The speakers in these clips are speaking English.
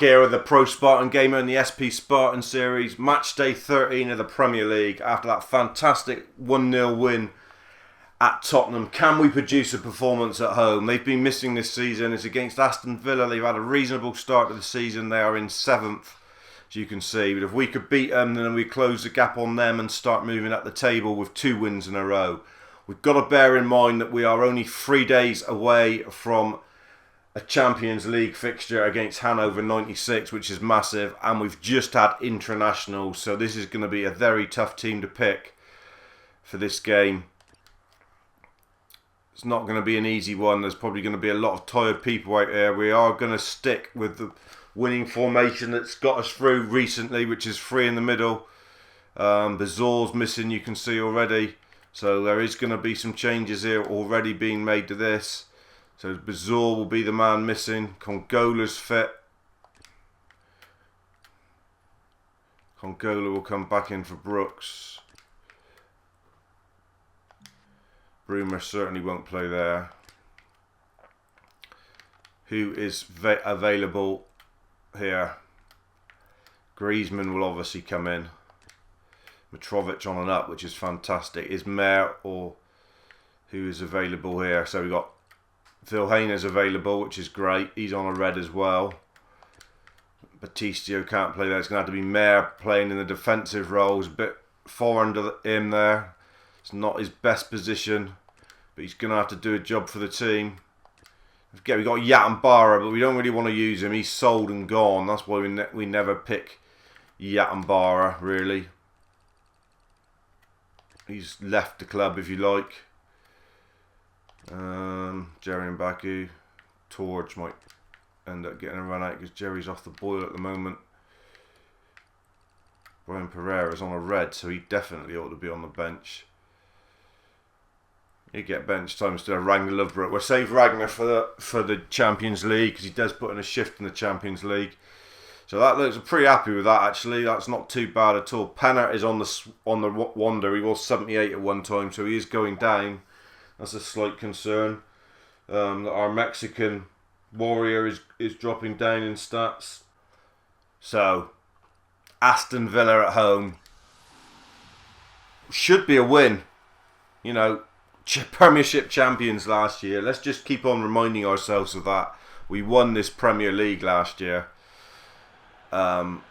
back here with the Pro Spartan Gamer in the SP Spartan series, match day 13 of the Premier League. After that fantastic 1-0 win at Tottenham, can we produce a performance at home? They've been missing this season. It's against Aston Villa. They've had a reasonable start to the season. They are in 7th, as you can see. But if we could beat them, then we close the gap on them and start moving up the table with 2 wins in a row. We've got to bear in mind that we are only 3 days away from a Champions League fixture against Hannover 96, which is massive, and we've just had internationals, so this is going to be a very tough team to pick for this game. It's not going to be an easy one. There's probably going to be a lot of tired people out there. We are going to stick with the winning formation that's got us through recently, which is 3 in the middle. Bazor's missing, you can see already, so there is going to be some changes here already being made to this. So Bazor will be the man missing. Congola's fit. Congola will come back in for Brooks. Broomer certainly won't play there. Who is available here? Griezmann will obviously come in. Mitrovic on and up, which is fantastic. Is Mayer or who is available here? So we've got Vilhena available, which is great. He's on a red as well. Batistio can't play there. It's going to have to be Mayer playing in the defensive roles. A bit far under him there. It's not his best position, but he's going to have to do a job for the team. Again, we've got Yatambara, but we don't really want to use him. He's sold and gone. That's why we never pick Yatambara, really. He's left the club, if you like. Jerry Mbaku. Torch might end up getting a run out because Jerry's off the boil at the moment. Brian Pereira's on a red, so he definitely ought to be on the bench. He'd get bench time instead of Ragnar Lovebrook. We'll save Ragnar for the Champions League because he does put in a shift in the Champions League. So that looks, I'm pretty happy with that actually. That's not too bad at all. Penner is on the wander. He was 78 at one time, so he is going down. That's a slight concern. Our Mexican warrior is dropping down in stats. So, Aston Villa at home. Should be a win. You know, Premiership champions last year. Let's just keep on reminding ourselves of that. We won this Premier League last year. But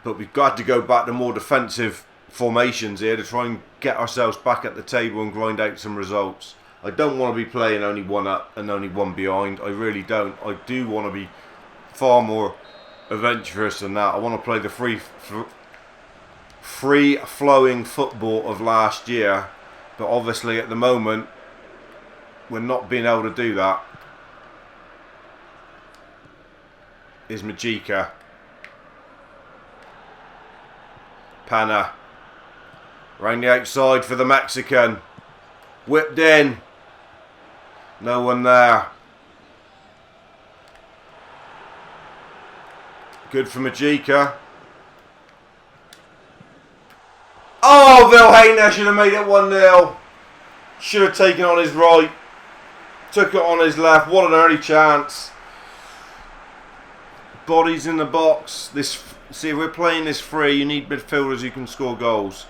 we've got to go back to more defensive formations here to try and get ourselves back at the table and grind out some results. I don't want to be playing only 1 up and only 1 behind. I really don't. I do want to be far more adventurous than that. I want to play the free-flowing football of last year. But obviously at the moment, we're not being able to do that. Is Majika. Pana. Round the outside for the Mexican. Whipped in. No one there. Good for Majika. Oh, Vilhena should have made it 1-0. Should have taken on his right. Took it on his left. What an early chance. Bodies in the box. See, if we're playing this free, you need midfielders who can score goals.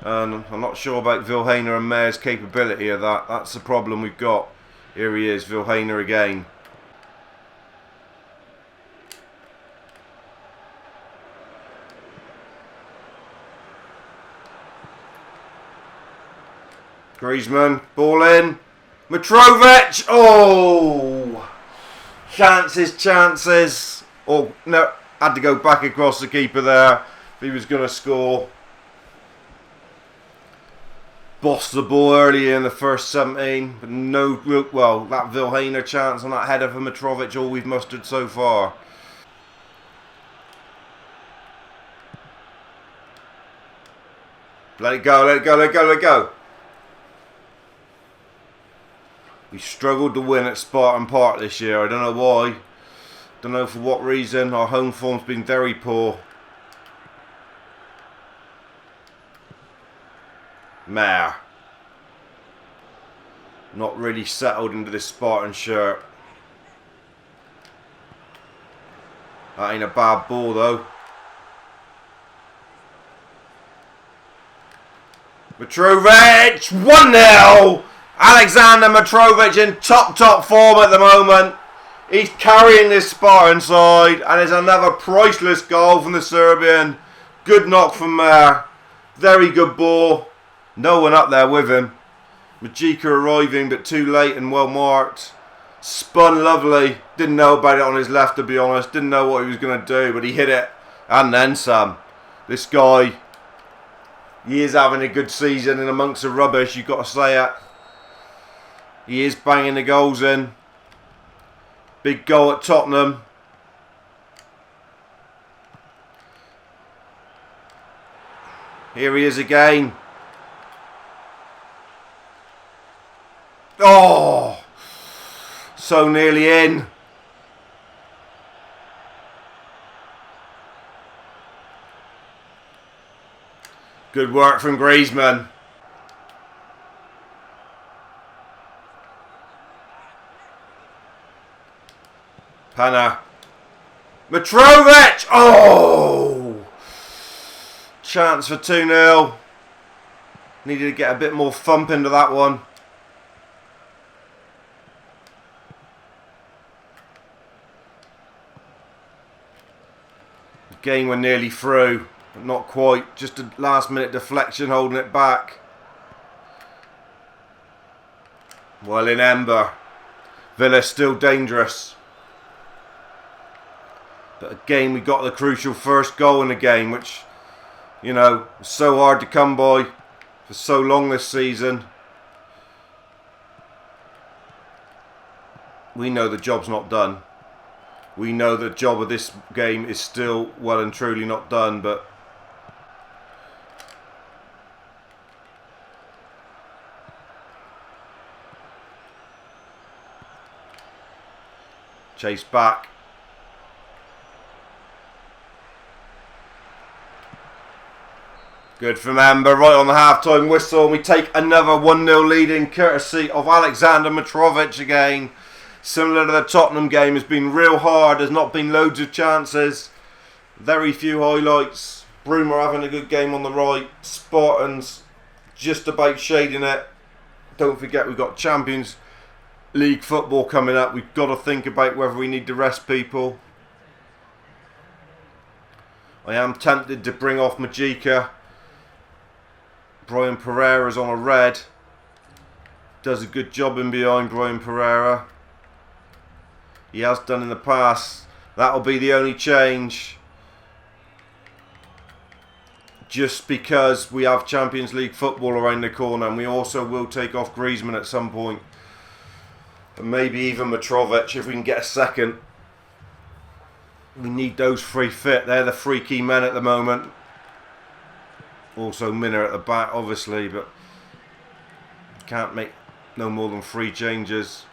And I'm not sure about Vilhena and Mayer's capability of that. That's the problem we've got. Here he is, Vilhena again. Griezmann, ball in. Mitrovic! Oh! Chances. Oh, no. Had to go back across the keeper there if he was going to score. Bossed the ball early in the first 17, but no, well, that Vilhena chance on that header for Mitrovic, all we've mustered so far. Let it go, let it go, let it go, let it go. We struggled to win at Spartan Park this year, I don't know why. Don't know for what reason. Our home form's been very poor. Mayer. Not really settled into this Spartan shirt. That ain't a bad ball though. Mitrovic, 1-0. Alexander Mitrovic in top form at the moment. He's carrying this Spartan side, and it's another priceless goal from the Serbian. Good knock from there. Very good ball. No one up there with him. Majika arriving, but too late and well marked. Spun lovely. Didn't know about it on his left, to be honest. Didn't know what he was going to do, but he hit it. And then some. This guy, he is having a good season in amongst the rubbish, you've got to say it. He is banging the goals in. Big goal at Tottenham. Here he is again. Oh! So nearly in. Good work from Griezmann. Pana. Mitrovic! Oh! Chance for 2-0. Needed to get a bit more thump into that one. Game were nearly through, but not quite. Just a last minute deflection holding it back. Well in Ember. Villa still dangerous. But again, we got the crucial first goal in the game, which, you know, was so hard to come by for so long this season. We know the job's not done. We know the job of this game is still well and truly not done, but chase back. Good from Amber, right on the half-time whistle. And we take another 1-0 leading, courtesy of Alexander Mitrovic again. Similar to the Tottenham game, has been real hard. There's not been loads of chances. Very few highlights. Broomer having a good game on the right. Spartans just about shading it. Don't forget we've got Champions League football coming up. We've got to think about whether we need to rest people. I am tempted to bring off Majika. Brian Pereira's on a red. Does a good job in behind Brian Pereira. He has done in the past. That'll be the only change. Just because we have Champions League football around the corner, and we also will take off Griezmann at some point. And maybe even Mitrovic if we can get a second. We need those three fit. They're the three key men at the moment. Also Minna at the back, obviously, but can't make no more than 3 changes.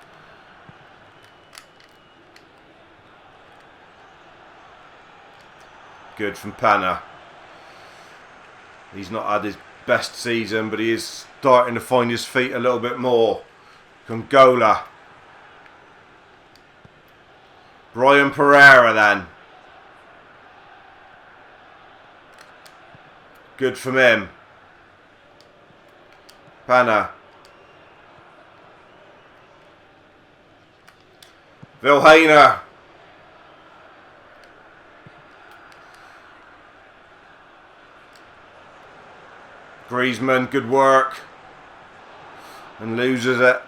Good from Pana. He's not had his best season, but he is starting to find his feet a little bit more. Congola. Brian Pereira then. Good from him. Pana. Vilhena. Griezmann, good work. And loses it.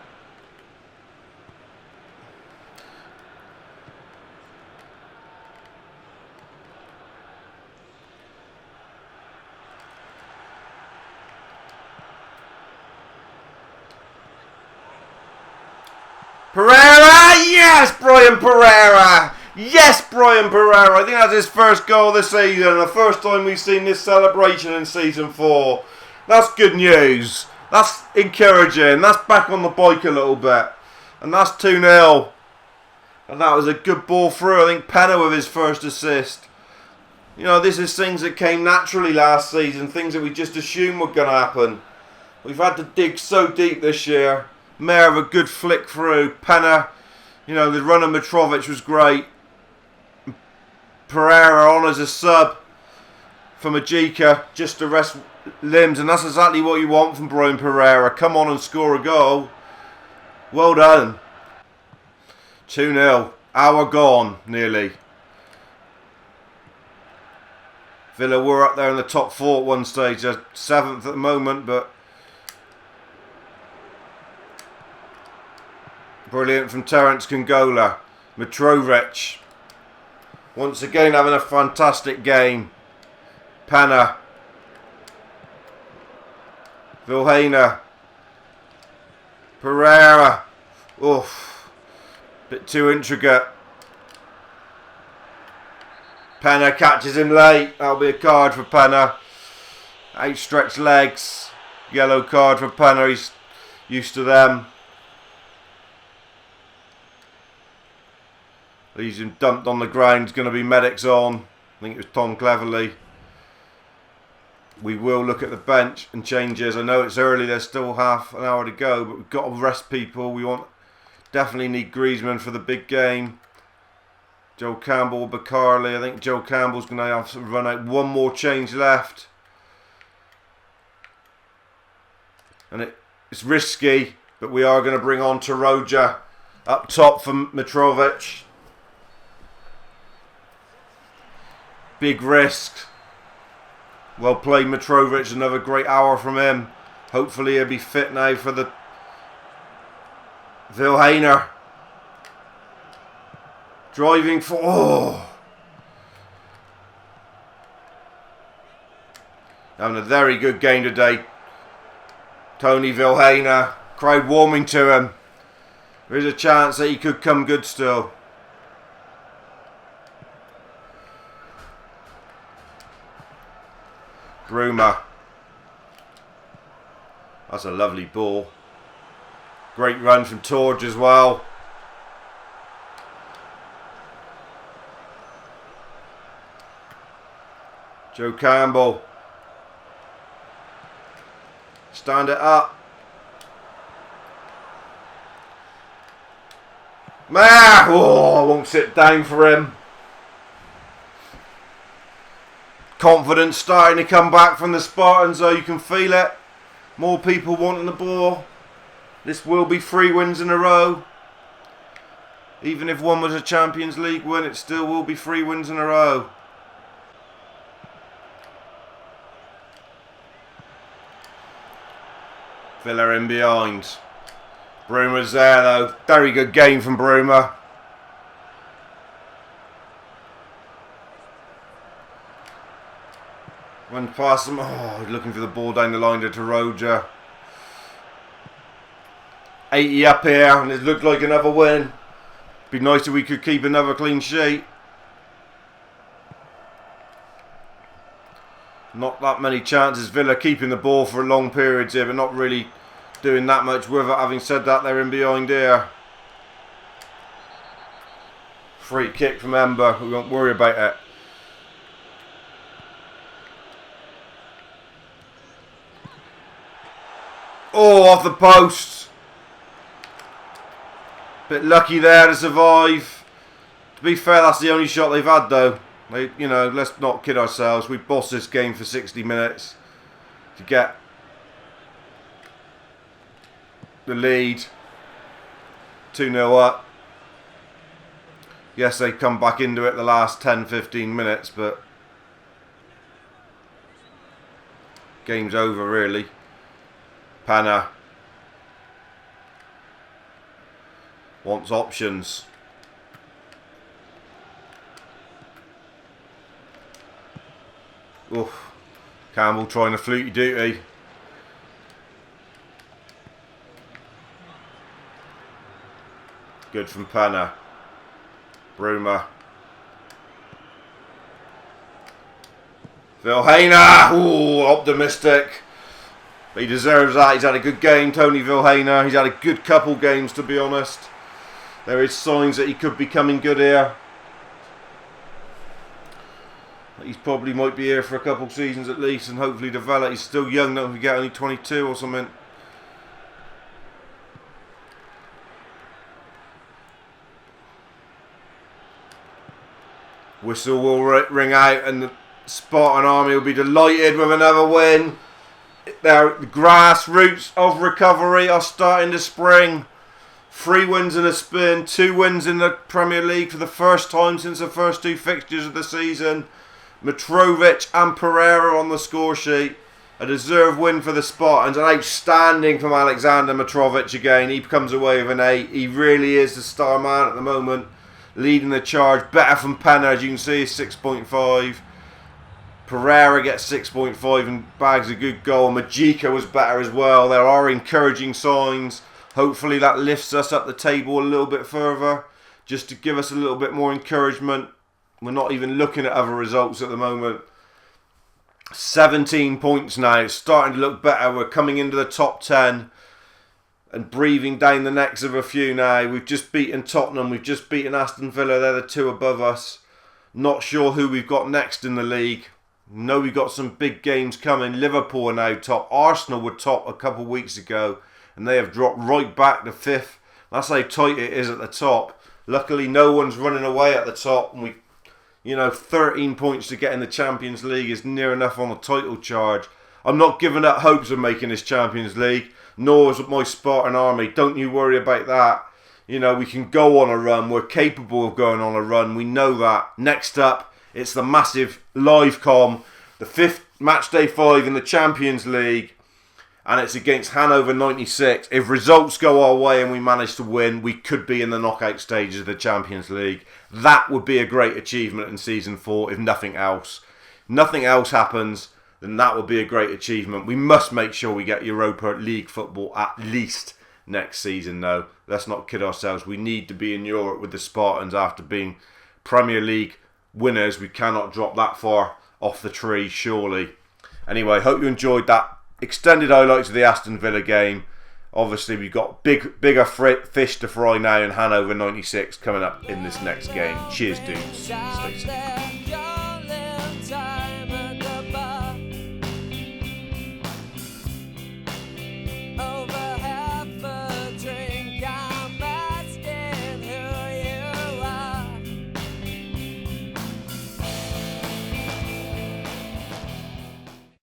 Pereira! Yes, Brian Pereira! Yes, Brian Pereira! I think that's his first goal this season. The first time we've seen this celebration in Season 4. That's good news. That's encouraging. That's back on the bike a little bit. And that's 2-0. And that was a good ball through. I think Penna with his first assist. You know, this is things that came naturally last season. Things that we just assumed were going to happen. We've had to dig so deep this year. Mayor with a good flick through. Penna, you know, the run of Mitrovic was great. Pereira on as a sub for Majika, just to rest limbs, and that's exactly what you want from Brian Pereira. Come on and score a goal. Well done. 2-0. Hour gone, nearly. Villa were up there in the top 4 at one stage. They're 7th at the moment, but brilliant from Terence Congola. Mitrovic once again having a fantastic game. Panna. Vilhena. Pereira. Oof. Bit too intricate. Panna catches him late. That'll be a card for Panna. Outstretched legs. Yellow card for Panna. He's used to them. Leaves him dumped on the ground. He's going to be medics on. I think it was Tom Cleverley. We will look at the bench and changes. I know it's early. There's still half an hour to go, but we've got to rest people. We definitely need Griezmann for the big game. Joe Campbell, Bacarli. I think Joe Campbell's going to have to run out. One more change left. And it's risky, but we are going to bring on Taroja up top for Mitrovic. Big risk. Well played, Mitrovic. Another great hour from him. Hopefully he'll be fit now for the Vilhena. Driving for... Oh! Having a very good game today. Tony Vilhena. Crowd warming to him. There is a chance that he could come good still. Bruma. That's a lovely ball. Great run from Torge as well. Joe Campbell. Stand it up. Oh, I won't sit down for him. Confidence starting to come back from the Spartans, though. You can feel it. More people wanting the ball. This will be 3 wins in a row. Even if one was a Champions League win, it still will be 3 wins in a row. Villa in behind. Bruma's there, though. Very good game from Bruma. Went past him. Oh, looking for the ball down the line to Taroja. 80 up here, and it looked like another win. Be nice if we could keep another clean sheet. Not that many chances. Villa keeping the ball for long periods here, but not really doing that much with it. Having said that, they're in behind here. Free kick from Ember. We won't worry about it. Oh, off the post. Bit lucky there to survive. To be fair, that's the only shot they've had, though. You know, let's not kid ourselves. We bossed this game for 60 minutes to get the lead. 2-0 up. Yes, they come back into it the last 10-15 minutes, but game's over, really. Panna wants options. Oof. Campbell trying a fluky duty. Good from Panna. Bruma. Vilhena. Ooh, optimistic. But he deserves that. He's had a good game, Tony Vilhena. He's had a good couple games, to be honest. There is signs that he could be coming good here. He probably might be here for a couple seasons at least, and hopefully develop. He's still young, don't forget, only 22 or something. Whistle will ring out and the Spartan army will be delighted with another win. The grassroots of recovery are starting to spring. 3 wins in a spin, 2 wins in the Premier League for the first time since the first 2 fixtures of the season. Mitrovic and Pereira on the score sheet. A deserved win for the Spartans. An outstanding from Alexander Mitrovic again. He comes away with an 8. He really is the star man at the moment. Leading the charge. Better from Penna, as you can see, is 6.5. Pereira gets 6.5 and bags a good goal. Majika was better as well. There are encouraging signs. Hopefully that lifts us up the table a little bit further, just to give us a little bit more encouragement. We're not even looking at other results at the moment. 17 points now. It's starting to look better. We're coming into the top 10 and breathing down the necks of a few now. We've just beaten Tottenham. We've just beaten Aston Villa. They're the 2 above us. Not sure who we've got next in the league. Know we've got some big games coming. Liverpool are now top. Arsenal were top a couple of weeks ago, and they have dropped right back to 5th. That's how tight it is at the top. Luckily, no one's running away at the top, and 13 points to get in the Champions League is near enough on the title charge. I'm not giving up hopes of making this Champions League, nor is my Spartan army. Don't you worry about that. We can go on a run. We're capable of going on a run. We know that. Next up, it's the massive live com, the 5th match day 5 in the Champions League, and it's against Hannover 96. If results go our way and we manage to win, we could be in the knockout stages of the Champions League. That would be a great achievement in Season 4 if nothing else. Nothing else happens, then that would be a great achievement. We must make sure we get Europa League football at least next season, though. Let's not kid ourselves. We need to be in Europe with the Spartans after being Premier League winners. We cannot drop that far off the tree, surely. Anyway, hope you enjoyed that extended highlights of the Aston Villa game. Obviously, we've got bigger fish to fry now in Hannover 96 coming up in this next game. Cheers, dudes. Stay safe.